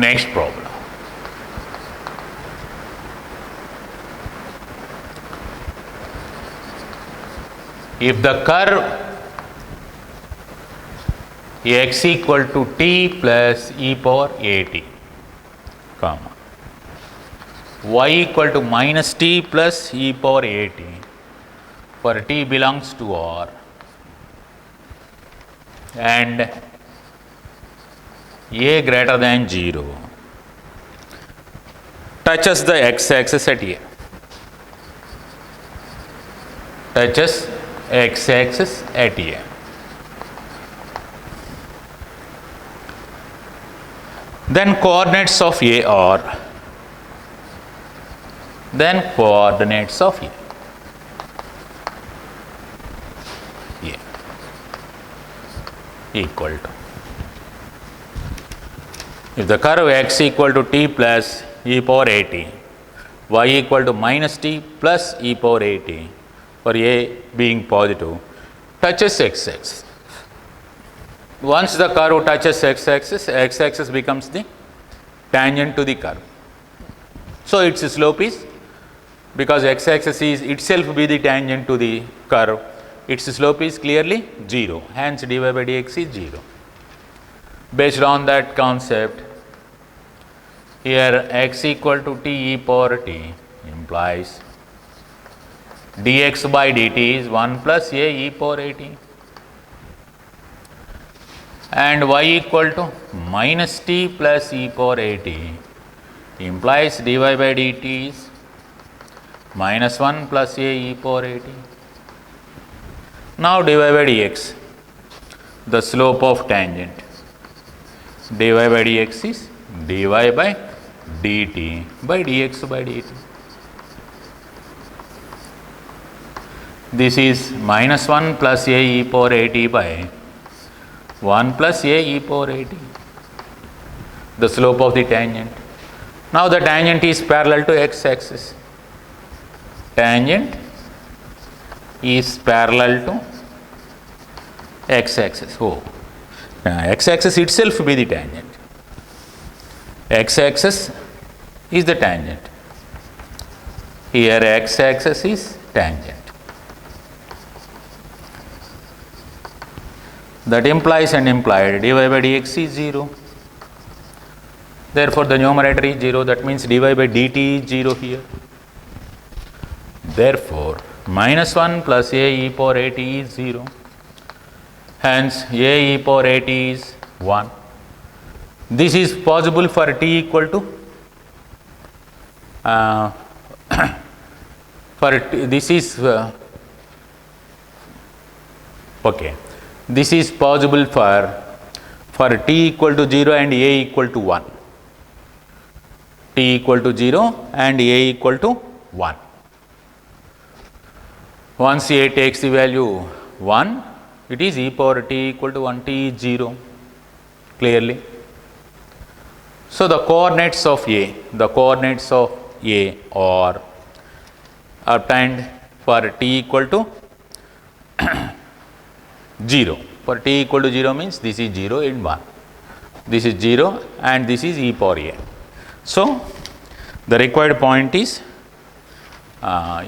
Next problem. If the curve x equal to t plus e power at, comma, y equal to minus t plus e power at for t belongs to R, and a greater than 0 touches the x-axis at A. Touches x-axis at A. Then coordinates of A are, equal to, if the curve x equal to t plus e power at, y equal to minus t plus e power at for A being positive, touches x-axis. Once the curve touches x-axis, x-axis becomes the tangent to the curve. So its slope is, because x-axis is itself be the tangent to the curve, its slope is clearly 0, hence dy by dx is 0. Based on that concept, here x equal to t e power t implies dx by dt is 1 plus a e power at, and y equal to minus t plus e power at implies dy by dt is minus 1 plus a e power at. Now dy by dx, the slope of tangent, dy by dx is dy by dt by dx by dt. This is minus 1 plus a e power at by 1 plus a e power at, the slope of the tangent. Now the tangent is parallel to x-axis. Tangent is parallel to x-axis. Oh, x-axis itself be the tangent. X-axis is the tangent. Here x-axis is tangent. That implies and implied dy by dx is 0. Therefore, the numerator is 0. That means dy by dt is 0 here. Therefore, minus 1 plus a e power at is 0. Hence, a e power at is 1. This is possible for t equal to this is okay. This is possible for t equal to 0 and a equal to 1. T equal to 0 and a equal to 1. Once a takes the value 1, it is e power t equal to 1, t is 0 clearly. So the coordinates of A are obtained for t equal to 0. For t equal to 0 means this is 0 and 1. This is 0 and this is e power a. So the required point is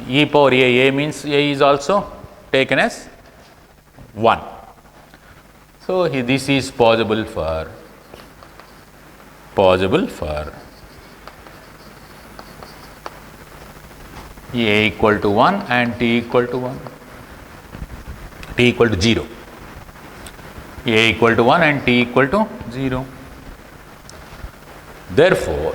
e power a means a is also taken as 1. So this is possible for a equal to 1 and t equal to 1, t equal to 0, a equal to 1 and t equal to 0. Therefore,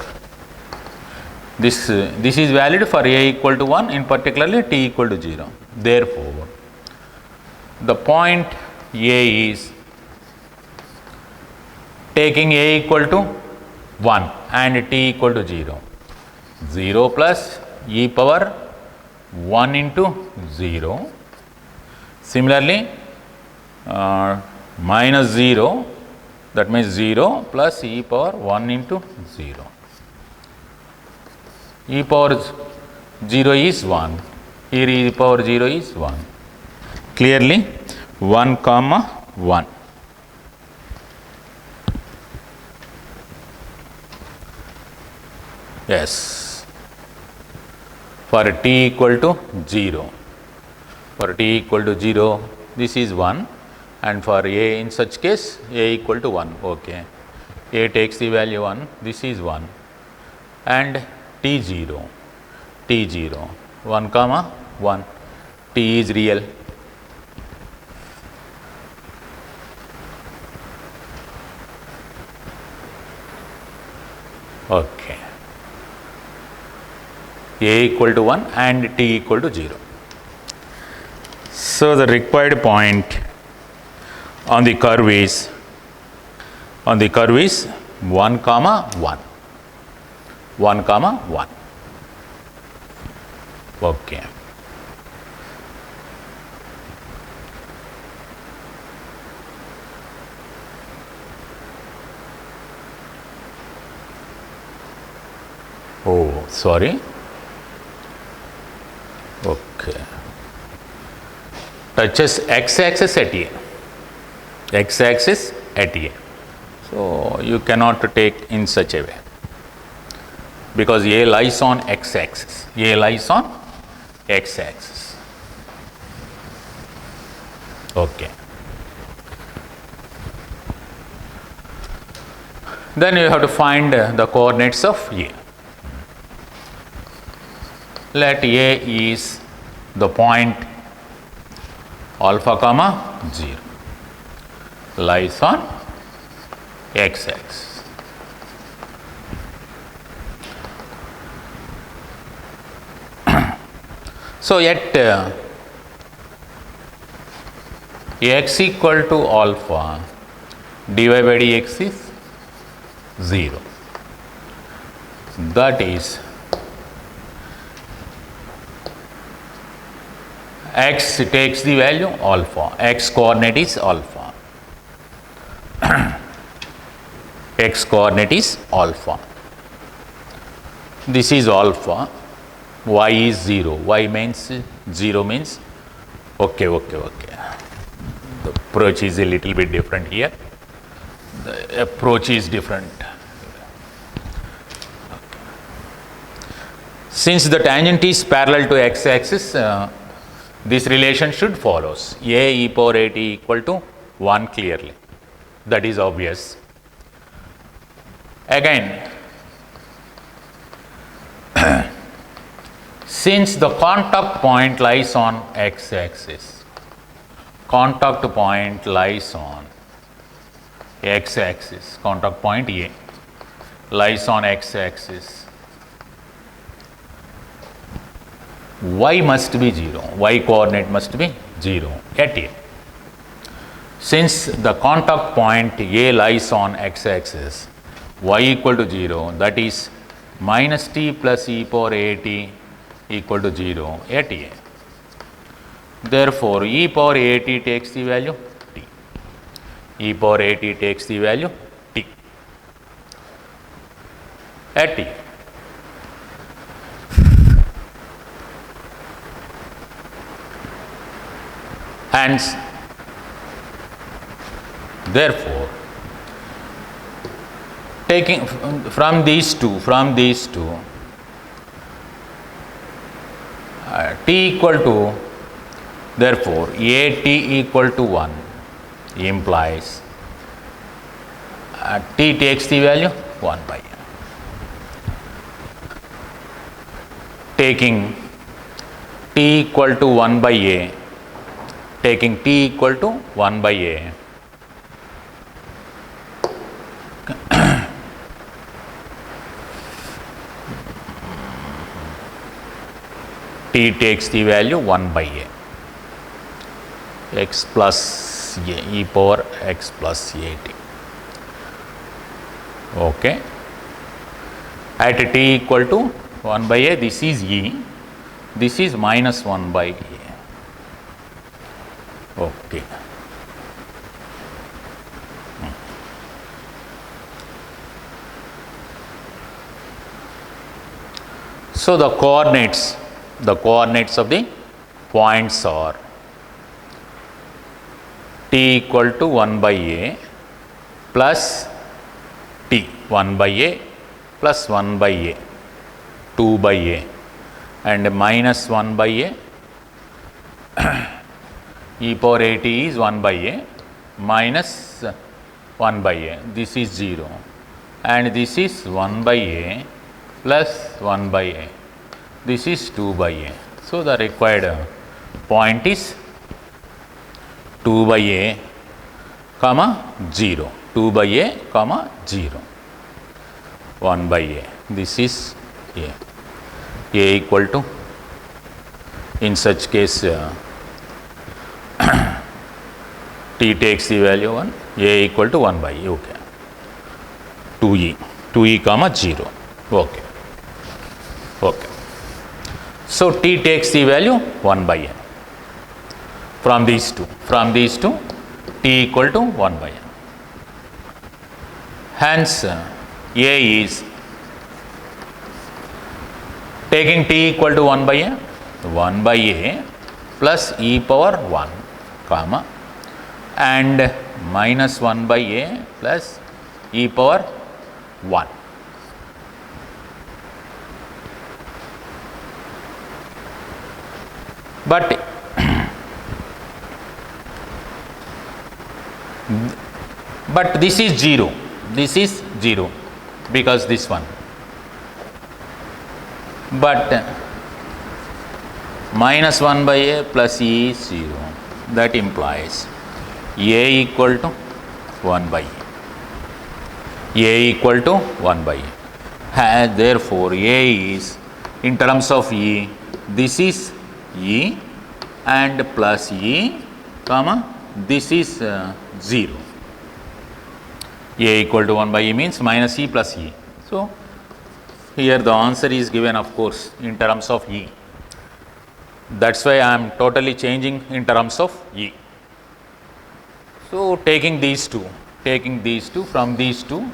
this is valid for a equal to 1, in particularly t equal to 0. Therefore, the point A is taking a equal to 1 and t equal to 0. 0 plus e power 1 into 0. Similarly, minus 0, that means 0 plus e power 1 into 0. E power 0 is 1. Here e power 0 is 1. Clearly 1 comma 1. Yes. For t equal to 0. For t equal to 0, this is 1, and for a in such case a equal to 1. Okay. A takes the value 1, this is 1, and t0, 1 comma 1, t is real. Okay. A equal to 1 and t equal to 0. So, the required point on the curve is 1 comma 1, 1 comma 1. Okay. Oh, sorry. Okay. Touches x-axis at A. X-axis at A. So, you cannot take in such a way, because A lies on x-axis. A lies on x-axis. Okay. Then you have to find the coordinates of A. Let A is the point alpha comma 0, lies on x-axis. So, at x equal to alpha, dy by dx is 0. That is, x takes the value alpha, x coordinate is alpha, x coordinate is alpha. This is alpha, y is 0, y means 0 means okay. The approach is a little bit different here. The approach is different. Since the tangent is parallel to x-axis, this relation should follows. A e power at equal to 1 clearly. That is obvious. Again, since the contact point lies on x-axis, contact point lies on x-axis, contact point A lies on x-axis, y must be 0, y coordinate must be 0 at A. Since the contact point A lies on x-axis, y equal to 0, that is minus t plus e power at equal to 0 at A. Therefore, e power at takes the value t, e power at takes the value t at A. Hence, therefore, taking from these two, t equal to, therefore, a t equal to 1 implies t takes the value 1 by A. Taking t equal to 1 by A, taking t equal to 1 by A, t takes the value 1 by A, x plus A, e power x plus A t. Okay. At t equal to 1 by A, this is E, this is minus 1 by A. Okay. So, the coordinates of the points are t equal to 1 by A plus t, 1 by A plus 1 by A, 2 by a and minus 1 by a e power at is 1 by a minus 1 by a. This is 0 and this is 1 by a plus 1 by a. This is 2 by a. So, the required point is 2 by a comma 0, 2 by a comma 0, 1 by a. This is a equal to, in such case t takes the value 1, a equal to 1 by e, okay, 2e comma 0, okay, okay. So, t takes the value 1 by n from these two, t equal to 1 by n. Hence, a is taking t equal to 1 by a plus e power 1 comma and minus 1 by a plus e power 1. But this is 0, because this one. But minus 1 by a plus e is 0, that implies a equal to 1 by e, a equal to 1 by e. Therefore, a is, in terms of e, this is e and plus e comma this is 0. A equal to 1 by e means minus e plus e. So, here the answer is given, of course, in terms of e. That is why I am totally changing in terms of e. So, taking these two, from these two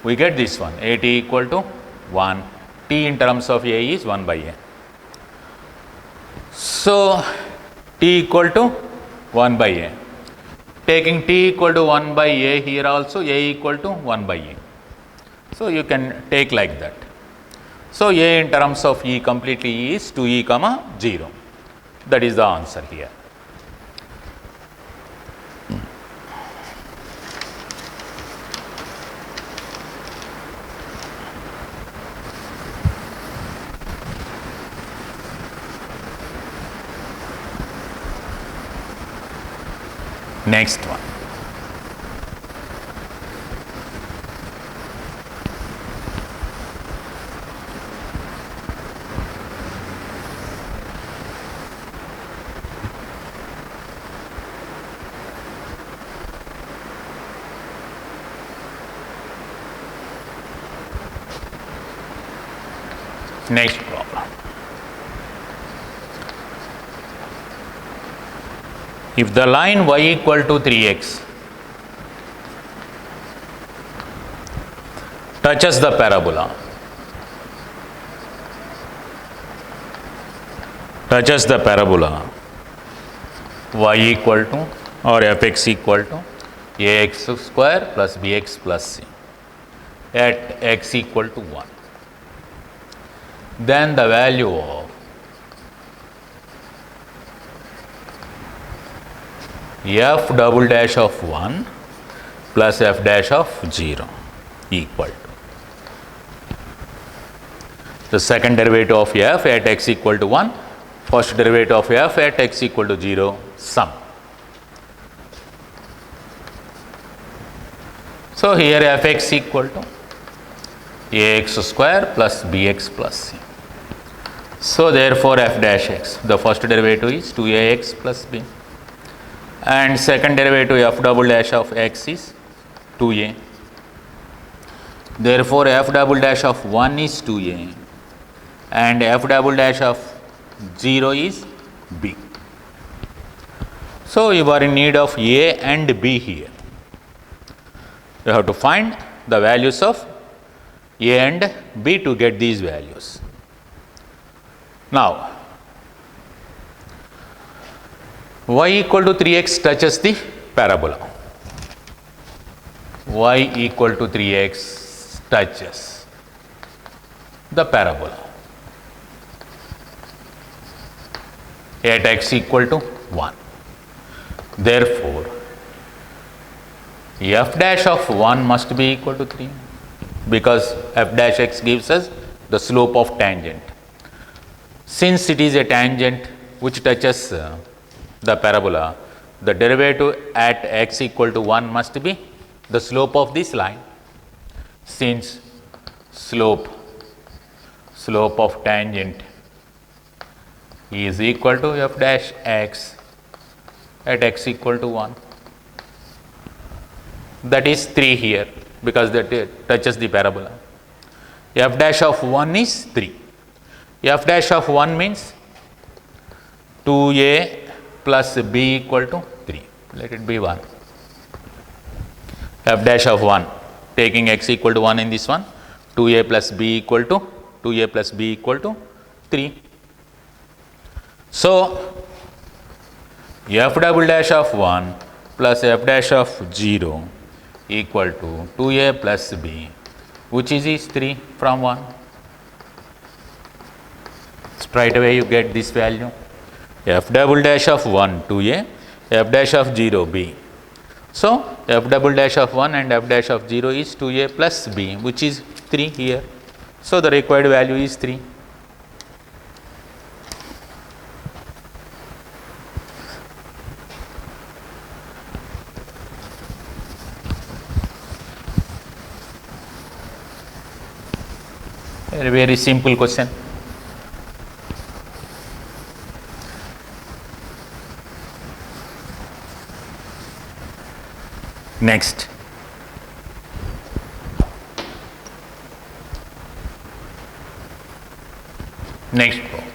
we get this one, at equal to 1, t in terms of a is 1 by a. So, t equal to 1 by a. Taking t equal to 1 by a, here also a equal to 1 by e. So, you can take like that. So, a in terms of e completely is 2e comma 0. That is the answer here. Next one. Next problem. If the line y equal to 3x touches the parabola, y equal to or fx equal to ax square plus bx plus c at x equal to 1, then the value of f double dash of 1 plus f dash of 0 equal to the second derivative of f at x equal to 1, first derivative of f at x equal to 0, sum. So, here fx equal to ax square plus bx plus c. So, therefore, f dash x, the first derivative is 2ax plus b and second derivative f double dash of x is 2a. Therefore, f double dash of 1 is 2a and f double dash of 0 is b. So, you are in need of a and b here. You have to find the values of a and b to get these values. Now, y equal to 3x touches the parabola. Y equal to 3x touches the parabola. at x equal to 1. Therefore, f dash of 1 must be equal to 3 because f dash x gives us the slope of tangent. Since it is a tangent which touches the parabola, the derivative at x equal to 1 must be the slope of this line. Since slope of tangent is equal to f dash x at x equal to 1, that is 3 here because that touches the parabola. F dash of 1 is 3. F dash of 1 means 2a plus b equal to 3. Let it be 1. F dash of 1, taking x equal to 1 in this one, 2a plus b equal to 3. So, f double dash of 1 plus f dash of 0 equal to 2a plus b, which is 3 from 1. Straight away you get this value. F double dash of 1 2a, f dash of 0 b. So, f double dash of 1 and f dash of 0 is 2a plus b, which is 3 here. So, the required value is 3. A very simple question. Next. Next problem.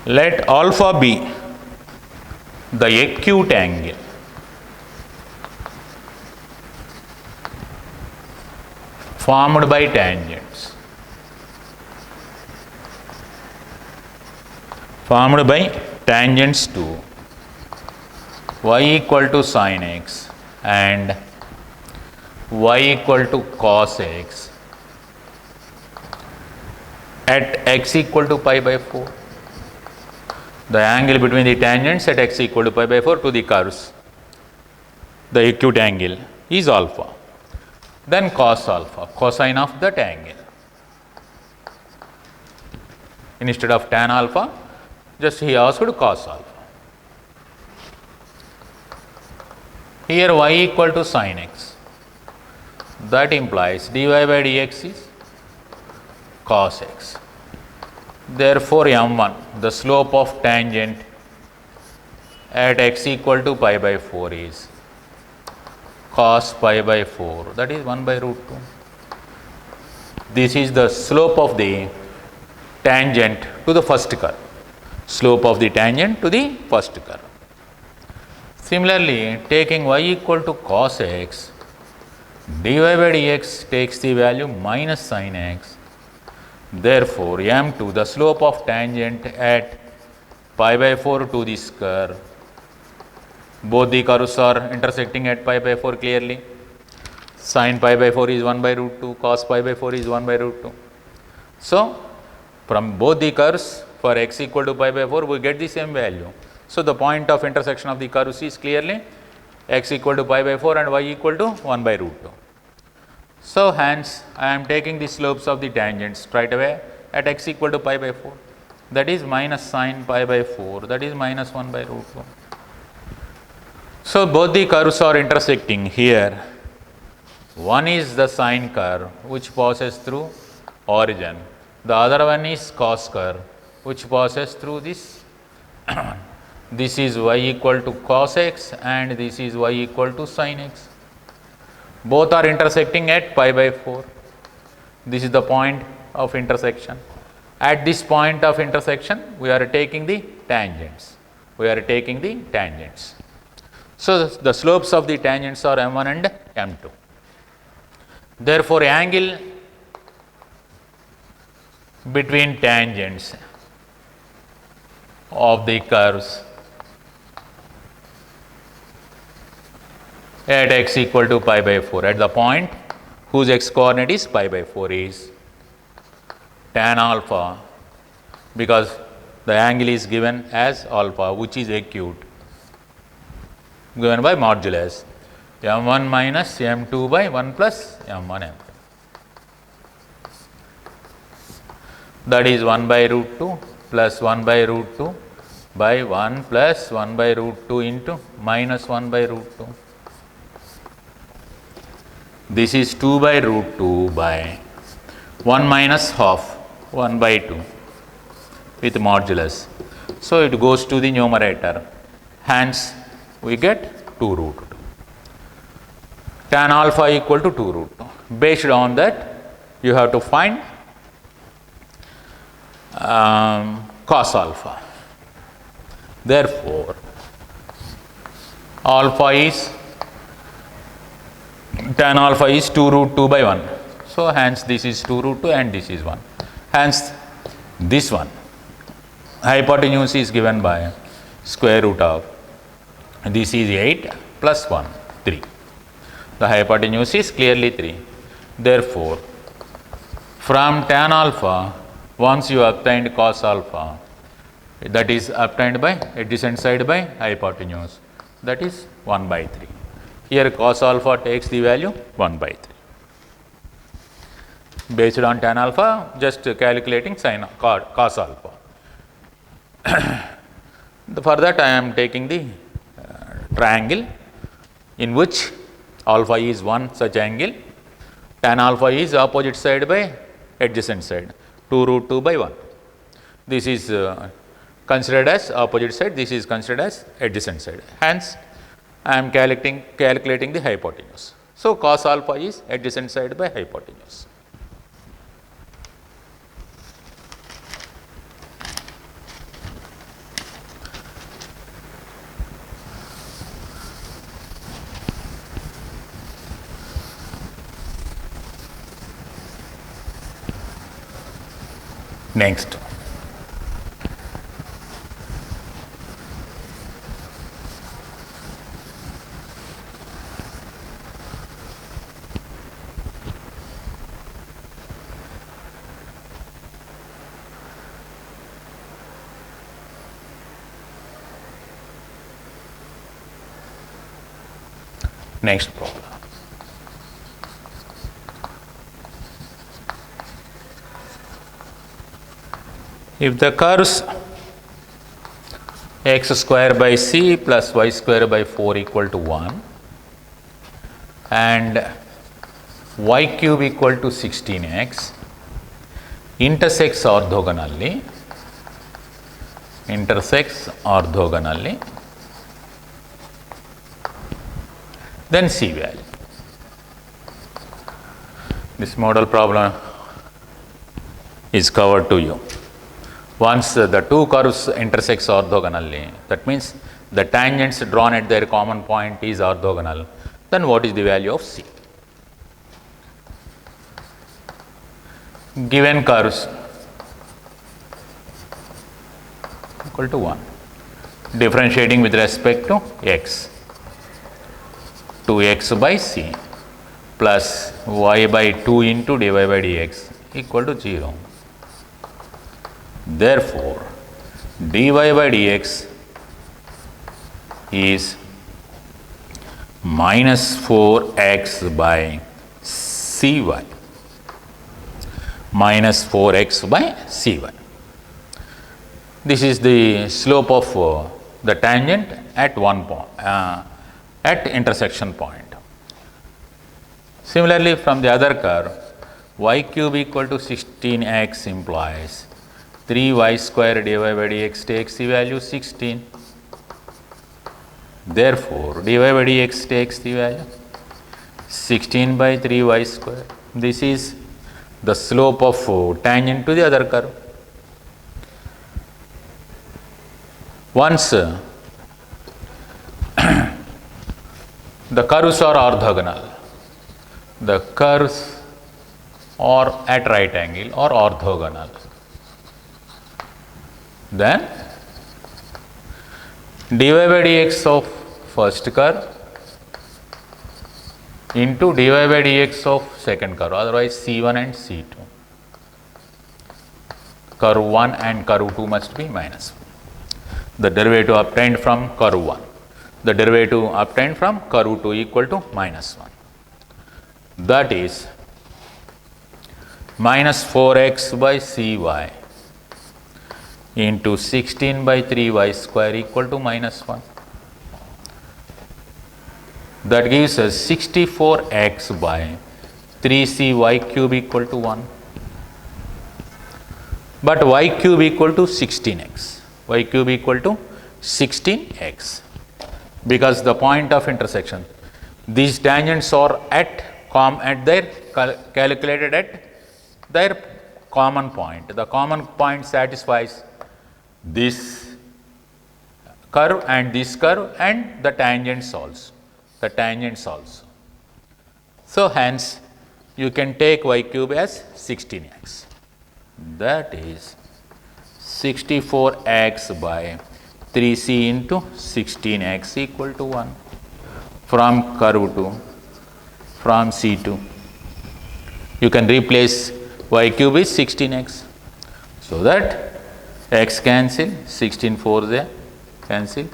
Let alpha be the acute angle formed by tangents. Formed by tangents to y equal to sin x and y equal to cos x at x equal to pi by 4. The angle between the tangents at x equal to pi by 4 to the curves, the acute angle is alpha. Then cos alpha, cosine of that angle. Instead of tan alpha, just he asked cos alpha. Here y equal to sin x. That implies dy by dx is cos x. Therefore, m1, the slope of tangent at x equal to pi by 4 is cos pi by 4, that is 1 by root 2. This is the slope of the tangent to the first curve. Slope of the tangent to the first curve. Similarly, taking y equal to cos x, dy by dx takes the value minus sin x. Therefore, m2, the slope of tangent at pi by 4 to this curve, both the curves are intersecting at pi by 4 clearly. Sin pi by 4 is 1 by root 2, cos pi by 4 is 1 by root 2. So, from both the curves for x equal to pi by 4, we get the same value. So, the point of intersection of the curves is clearly x equal to pi by 4 and y equal to 1 by root 2. So, hence, I am taking the slopes of the tangents straight away at x equal to pi by 4. That is minus sin pi by 4, that is minus 1 by root 2. So, both the curves are intersecting here. One is the sine curve which passes through origin. The other one is cos curve which passes through this. This is y equal to cos x and this is y equal to sin x. Both are intersecting at pi by 4. This is the point of intersection. At this point of intersection, we are taking the tangents. So, the slopes of the tangents are m1 and m2. Therefore, angle between tangents of the curves at x equal to pi by 4 at the point whose x coordinate is pi by 4 is tan alpha, because the angle is given as alpha, which is acute, given by modulus m1 minus m2 by 1 plus m1 m2. That is 1 by root 2 plus 1 by root 2 by 1 plus 1 by root 2 into minus 1 by root 2. This is 2 by root 2 by 1 minus half 1 by 2 with modulus. So, it goes to the numerator, hence we get 2 root 2. Tan alpha equal to 2 root 2. Based on that, you have to find cos alpha. Therefore, alpha is tan alpha is 2 root 2 by 1. So, hence this is 2 root 2 and this is 1. Hence, this one hypotenuse is given by square root of this is 8 plus 1 3. The hypotenuse is clearly 3. Therefore, from tan alpha, once you obtained cos alpha, that is obtained by adjacent side by hypotenuse, that is 1 by 3. Here cos alpha takes the value 1 by 3. Based on tan alpha, just calculating sin cos alpha. For that I am taking the triangle in which alpha is one such angle, tan alpha is opposite side by adjacent side, 2 root 2 by 1. This is considered as opposite side, this is considered as adjacent side. Hence, I am calculating the hypotenuse. So, cos alpha is adjacent side by hypotenuse. Next, problem. If the curves x square by c plus y square by 4 equal to 1 and y cube equal to 16x intersects orthogonally, then C value. This model problem is covered to you. Once the two curves intersects orthogonally, that means the tangents drawn at their common point is orthogonal, then what is the value of C? Given curves equal to 1, differentiating with respect to x, 2x by c plus y by 2 into dy by dx equal to 0. Therefore, dy by dx is minus 4x by cy, minus 4x by cy. This is the slope of the tangent at one point, at intersection point. Similarly, from the other curve, y cube equal to 16x implies 3y square dy by dx takes the value 16. Therefore, dy by dx takes the value 16 by 3y square. This is the slope of tangent to the other curve. Once the curves are orthogonal, the curves are at right angle or orthogonal, then dy by dx of first curve into dy by dx of second curve, otherwise C1 and C2. Curve 1 and curve 2 must be minus 1. The derivative obtained from curve 1. The derivative obtained from curve 2 equal to minus 1. That is minus 4x by cy into 16 by 3y square equal to minus 1. That gives us 64x by 3cy cube equal to 1. But y cube equal to 16x. Y cube equal to 16x. Because the point of intersection, these tangents are at their calculated at their common point. The common point satisfies this curve and this curve and the tangents also. The tangents also. So hence you can take y cube as 16x. That is 64x by 3c into 16x equal to 1 from curve 2, from C2. You can replace y cube is 16x. So that x cancel, 16 4 there, cancel,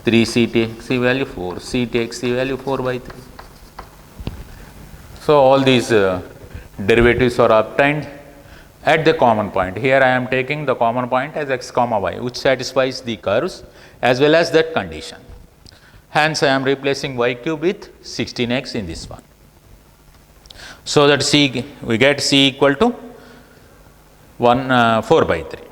3c takes the value 4, c takes the value 4 by 3. So all these derivatives are obtained at the common point. Here I am taking the common point as x comma y, which satisfies the curves as well as that condition. Hence I am replacing y cube with 16x in this one. So that we get c equal to 4 by 3.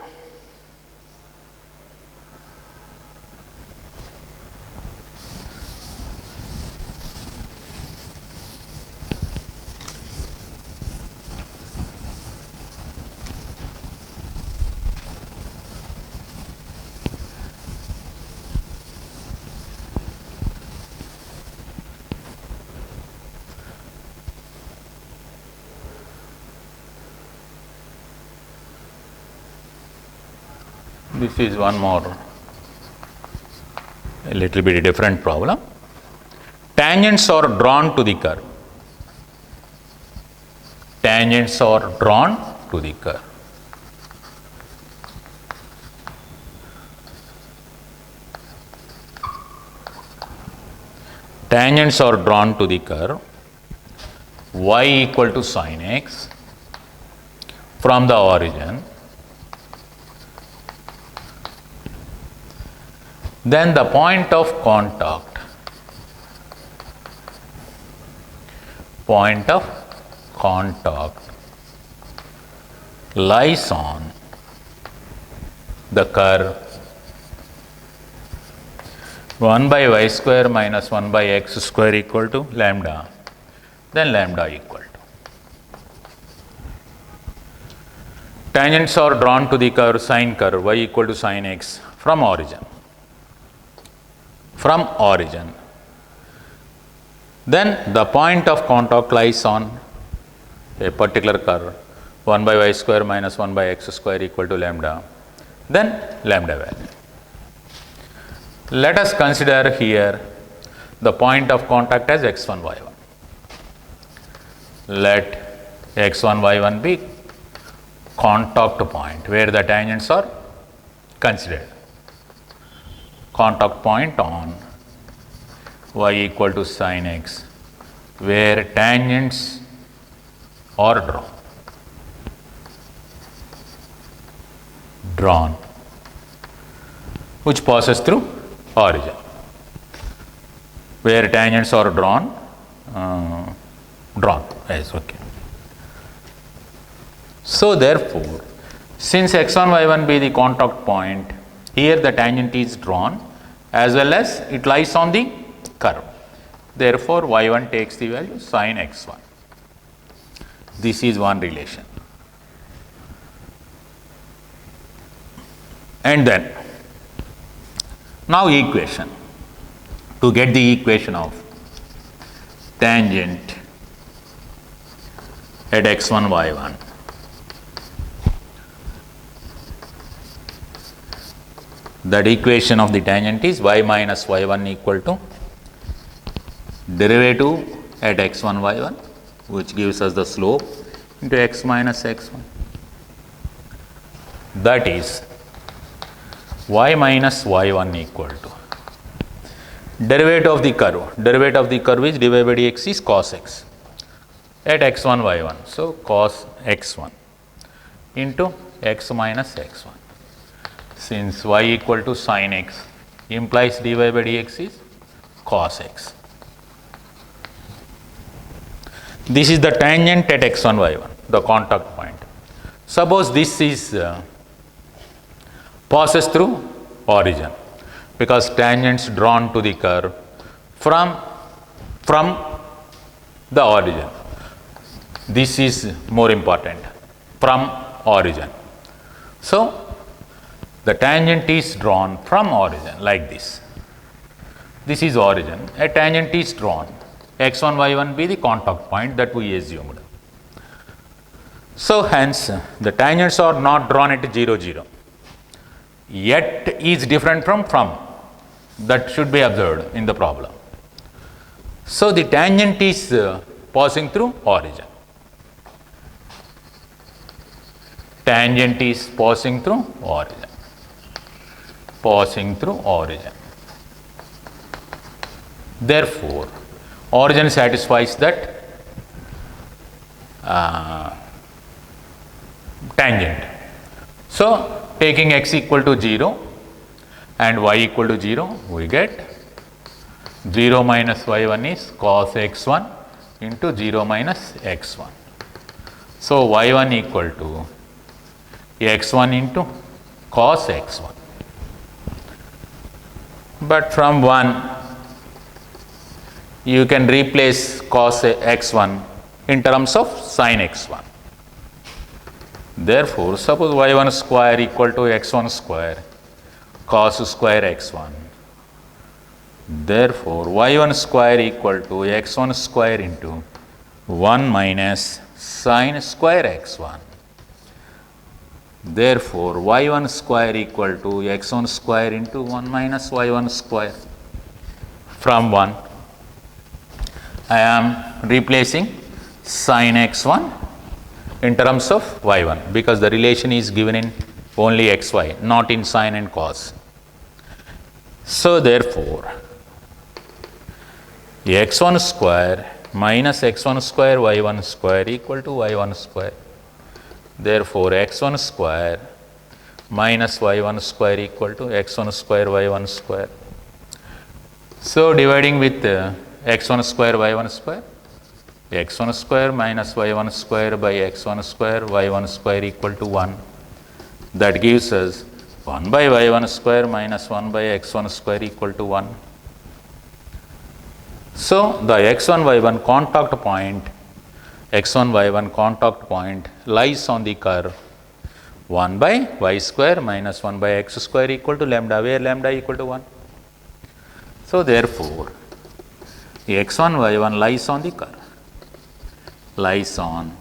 This is one more, a little bit different problem. Tangents are drawn to the curve. Tangents are drawn to the curve. Tangents are drawn to the curve y equal to sin x from the origin. Then the point of contact lies on the curve 1 by y square minus 1 by x square equal to lambda, then lambda equal to. Tangents are drawn to the curve sine curve y equal to sin x from origin. Then the point of contact lies on a particular curve 1 by y square minus 1 by x square equal to lambda, then lambda value. Let us consider here the point of contact as x1 y1. Let x1 y1 be contact point where the tangents are considered. Contact point on y equal to sin x where tangents are drawn which passes through origin, where tangents are drawn yes, okay. So therefore, since x1 y1 be the contact point, here the tangent is drawn as well as it lies on the curve. Therefore, y1 takes the value sin x1. This is one relation. And then, now equation. To get the equation of tangent at x1 y1. That equation of the tangent is y minus y1 equal to derivative at x1 y1, which gives us the slope into x minus x1. That is y minus y1 equal to derivative of the curve. Derivative of the curve is dy by dx is cos x at x1 y1. So, cos x1 into x minus x1. Since y equal to sin x implies dy by dx is cos x. This is the tangent at x1 y1, the contact point. Suppose this is passes through origin, because tangents drawn to the curve from the origin. This is more important, from origin. So, the tangent is drawn from origin like this. This is origin. A tangent is drawn. x1, y1 be the contact point that we assumed. So, hence the tangents are not drawn at 0, 0. Yet is different from. That should be observed in the problem. So, the tangent is passing through origin. Tangent is passing through origin. Passing through origin. Therefore, origin satisfies that tangent. So, taking x equal to 0 and y equal to 0, we get 0 minus y1 is cos x1 into 0 minus x1. So, y1 equal to x1 into cos x1. But from 1, you can replace cos x1 in terms of sin x1. Therefore, suppose y1 square equal to x1 square cos square x1. Therefore, y1 square equal to x1 square into 1 minus sin square x1. Therefore, y1 square equal to x1 square into 1 minus y1 square. From 1, I am replacing sin x1 in terms of y1, because the relation is given in only xy, not in sin and cos. So, therefore, x1 square minus x1 square y1 square equal to y1 square. Therefore, x1 square minus y1 square equal to x1 square y1 square. So, dividing with x1 square y1 square, x1 square minus y1 square by x1 square y1 square equal to 1. That gives us 1 by y1 square minus 1 by x1 square equal to 1. So, the x1 y1 contact point, x1 y1 contact point lies on the curve 1 by y square minus 1 by x square equal to lambda, where lambda equal to 1. So, therefore, x1 y1 lies on the curve, lies on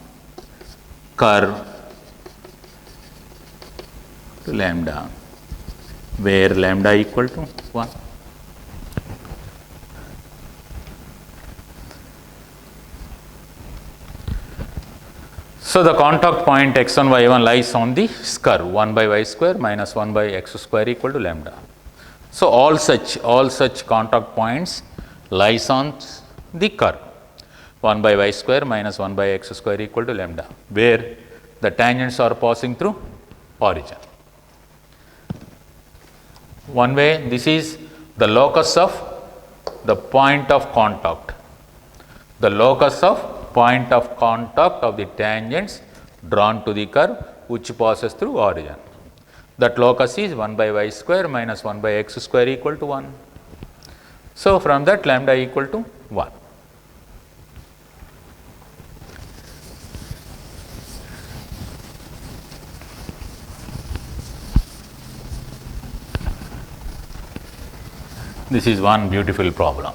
curve to lambda, where lambda equal to 1. So, the contact point x1 y1 lies on the curve 1 by y square minus 1 by x square equal to lambda. So, all such contact points lies on the curve 1 by y square minus 1 by x square equal to lambda, where the tangents are passing through origin. One way, this is the locus of the point of contact, the locus of point of contact of the tangents drawn to the curve which passes through origin. That locus is 1 by y square minus 1 by x square equal to 1. So, from that lambda equal to 1. This is one beautiful problem.